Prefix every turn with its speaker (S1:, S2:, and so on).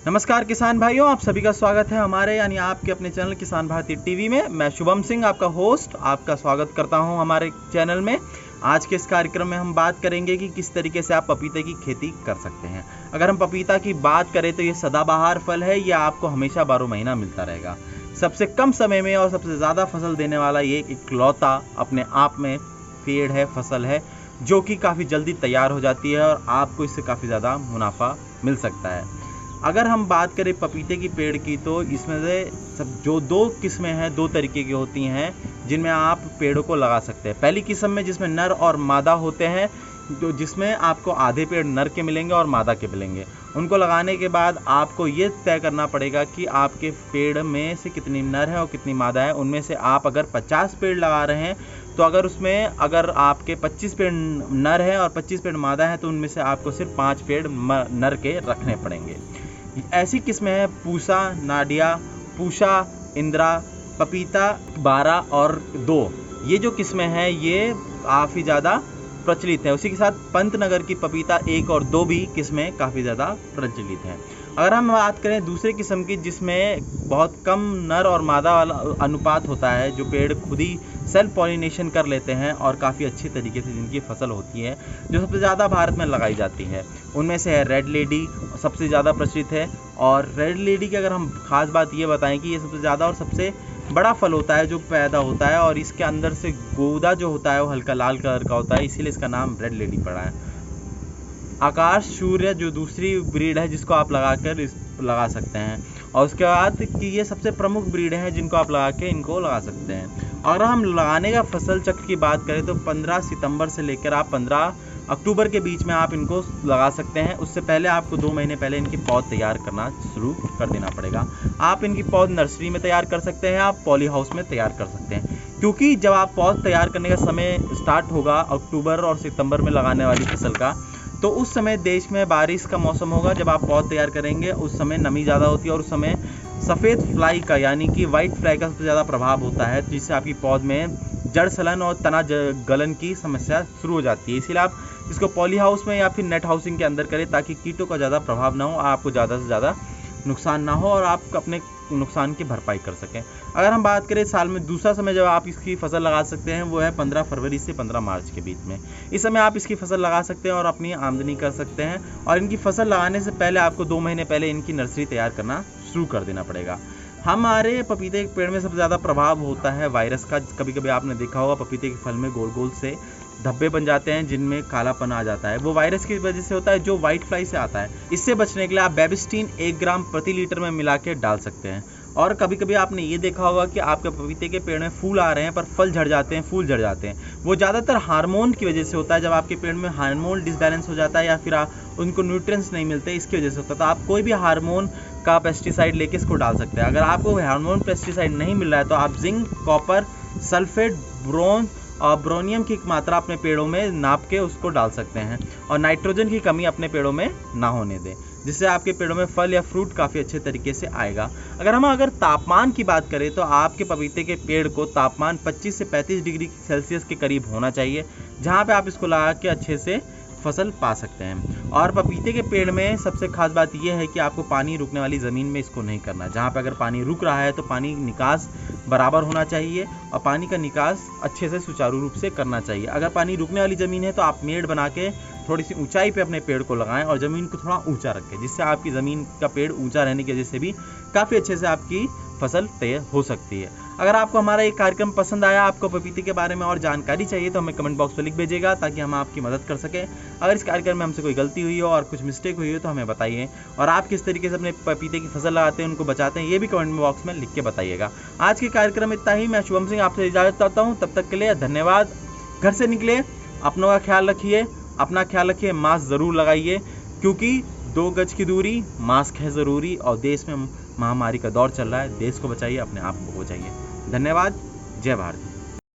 S1: नमस्कार किसान भाइयों, आप सभी का स्वागत है हमारे यानी आपके अपने चैनल किसान भारती टीवी में। मैं शुभम सिंह आपका होस्ट आपका स्वागत करता हूं हमारे चैनल में। आज के इस कार्यक्रम में हम बात करेंगे कि किस तरीके से आप पपीते की खेती कर सकते हैं। अगर हम पपीता की बात करें तो ये सदाबहार फल है, ये आपको हमेशा 12 महीना मिलता रहेगा। सबसे कम समय में और सबसे ज़्यादा फसल देने वाला ये इकलौता अपने आप में पेड़ है, फसल है, जो कि काफ़ी जल्दी तैयार हो जाती है और आपको इससे काफ़ी ज़्यादा मुनाफा मिल सकता है। अगर हम बात करें पपीते की पेड़ की तो इसमें से सब जो दो किस्में हैं, दो तरीके की होती हैं जिनमें आप पेड़ों को लगा सकते हैं। पहली किस्म में जिसमें नर और मादा होते हैं, जो जिसमें आपको आधे पेड़ नर के मिलेंगे और मादा के मिलेंगे। उनको लगाने के बाद आपको ये तय करना पड़ेगा कि आपके पेड़ में से कितनी नर है और कितनी मादा है। उनमें से आप अगर 50 पेड़ लगा रहे हैं तो अगर आपके 25 पेड़ नर है और 25 पेड़ मादा है तो उनमें से आपको सिर्फ 5 पेड़ नर के रखने पड़ेंगे। ऐसी किस्में हैं पूसा, नाडिया, पूषा, इंदिरा, पपीता 12 और 2। ये जो किस्में हैं ये काफ़ी ज़्यादा प्रचलित है। उसी के साथ पंतनगर की पपीता 1 और 2 भी किस्में काफ़ी ज़्यादा प्रचलित हैं। अगर हम बात करें दूसरे किस्म की जिसमें बहुत कम नर और मादा वाला अनुपात होता है, जो पेड़ खुद ही सेल्फ पॉलिनेशन कर लेते हैं और काफ़ी अच्छी तरीके से जिनकी फसल होती है, जो सबसे ज़्यादा भारत में लगाई जाती है, उनमें से है रेड लेडी, सबसे ज़्यादा प्रचलित है। और रेड लेडी की अगर हम खास बात ये बताएं कि ये सबसे ज़्यादा और सबसे बड़ा फल होता है जो पैदा होता है और इसके अंदर से गूदा जो होता है वो हल्का लाल कलर का होता है, इसीलिए इसका नाम रेड लेडी पड़ा है। आकाश सूर्य जो दूसरी ब्रीड है जिसको आप लगा सकते हैं, और उसके बाद कि ये सबसे प्रमुख ब्रीड है जिनको आप इनको लगा सकते हैं। और हम लगाने का फसल चक्र की बात करें तो 15 सितंबर से लेकर आप 15 अक्टूबर के बीच में आप इनको लगा सकते हैं। उससे पहले आपको 2 महीने पहले इनकी पौध तैयार करना शुरू कर देना पड़ेगा। आप इनकी पौध नर्सरी में तैयार कर सकते हैं, आप पॉली हाउस में तैयार कर सकते हैं, क्योंकि जब आप पौध तैयार करने का समय स्टार्ट होगा अक्टूबर और सितंबर में लगाने वाली फसल का, तो उस समय देश में बारिश का मौसम होगा। जब आप पौध तैयार करेंगे उस समय नमी ज़्यादा होती है और उस समय सफ़ेद फ्लाई का यानी कि वाइट फ्लाई का सबसे ज़्यादा प्रभाव होता है, जिससे आपकी पौध में जड़ सलन और तना गलन की समस्या शुरू हो जाती है। इसीलिए आप इसको पॉली हाउस में या फिर नेट हाउसिंग के अंदर करें ताकि कीटों का ज़्यादा प्रभाव ना हो, आपको ज़्यादा से ज़्यादा नुकसान ना हो और आप अपने नुकसान की भरपाई कर सकें। अगर हम बात करें साल में दूसरा समय जब आप इसकी फसल लगा सकते हैं वो है 15 फरवरी से 15 मार्च के बीच में। इस समय आप इसकी फसल लगा सकते हैं और अपनी आमदनी कर सकते हैं। और इनकी फसल लगाने से पहले आपको 2 महीने पहले इनकी नर्सरी तैयार करना शुरू कर देना पड़ेगा। हमारे पपीते के पेड़ में सबसे ज़्यादा प्रभाव होता है वायरस का। कभी कभी आपने देखा होगा पपीते के फल में गोल गोल से धब्बे बन जाते हैं जिनमें कालापन आ जाता है, वो वायरस की वजह से होता है जो वाइट फ्लाई से आता है। इससे बचने के लिए आप बेबिस्टीन 1 ग्राम प्रति लीटर में मिला के डाल सकते हैं। और कभी कभी आपने ये देखा होगा कि आपके पपीते के पेड़ में फूल आ रहे हैं पर फल झड़ जाते हैं, फूल झड़ जाते हैं, वो ज़्यादातर हार्मोन की वजह से होता है। जब आपके पेड़ में हार्मोन डिसबैलेंस हो जाता है या फिर उनको न्यूट्रिएंट्स नहीं मिलते, इसकी वजह से होता है। तो आप कोई भी हार्मोन का पेस्टिसाइड लेके इसको डाल सकते हैं। अगर आपको हार्मोन पेस्टिसाइड नहीं मिल रहा है तो आप जिंक, कॉपर, सल्फेट, बोरोन और ब्रोनियम की मात्रा अपने पेड़ों में नाप के उसको डाल सकते हैं और नाइट्रोजन की कमी अपने पेड़ों में ना होने दें, जिससे आपके पेड़ों में फल या फ्रूट काफ़ी अच्छे तरीके से आएगा। अगर तापमान की बात करें तो आपके पपीते के पेड़ को तापमान 25 से 35 डिग्री सेल्सियस के करीब होना चाहिए, जहाँ पे आप इसको लगा के अच्छे से फसल पा सकते हैं। और पपीते के पेड़ में सबसे खास बात यह है कि आपको पानी रुकने वाली ज़मीन में इसको नहीं करना। जहाँ पे अगर पानी रुक रहा है तो पानी निकास बराबर होना चाहिए और पानी का निकास अच्छे से सुचारू रूप से करना चाहिए। अगर पानी रुकने वाली ज़मीन है तो आप मेड़ बना के थोड़ी सी ऊंचाई पे अपने पेड़ को लगाएं और ज़मीन को थोड़ा ऊंचा रखें, जिससे आपकी ज़मीन का पेड़ ऊंचा रहने की वजह से भी काफ़ी अच्छे से आपकी फसल तय हो सकती है। अगर आपको हमारा ये कार्यक्रम पसंद आया, आपको पपीते के बारे में और जानकारी चाहिए तो हमें कमेंट बॉक्स में लिख भेजिएगा ताकि हम आपकी मदद कर सकें। अगर इस कार्यक्रम में हमसे कोई गलती हुई हो और कुछ मिस्टेक हुई हो तो हमें बताइए, और आप किस तरीके से अपने पपीते की फसल लगाते हैं, उनको बचाते हैं, ये भी कमेंट बॉक्स में लिख के बताइएगा। आज के कार्यक्रम में इतना ही। मैं शुभम सिंह आपसे इजाज़त चाहता हूँ, तब तक के लिए धन्यवाद। घर से निकले अपनों का ख्याल रखिए, अपना ख्याल रखिए, मास्क ज़रूर लगाइए, क्योंकि 2 गज की दूरी, मास्क है ज़रूरी और देश में महामारी का दौर चल रहा है। देश को बचाइए, अपने आप को बचाइए। धन्यवाद। जय भारत।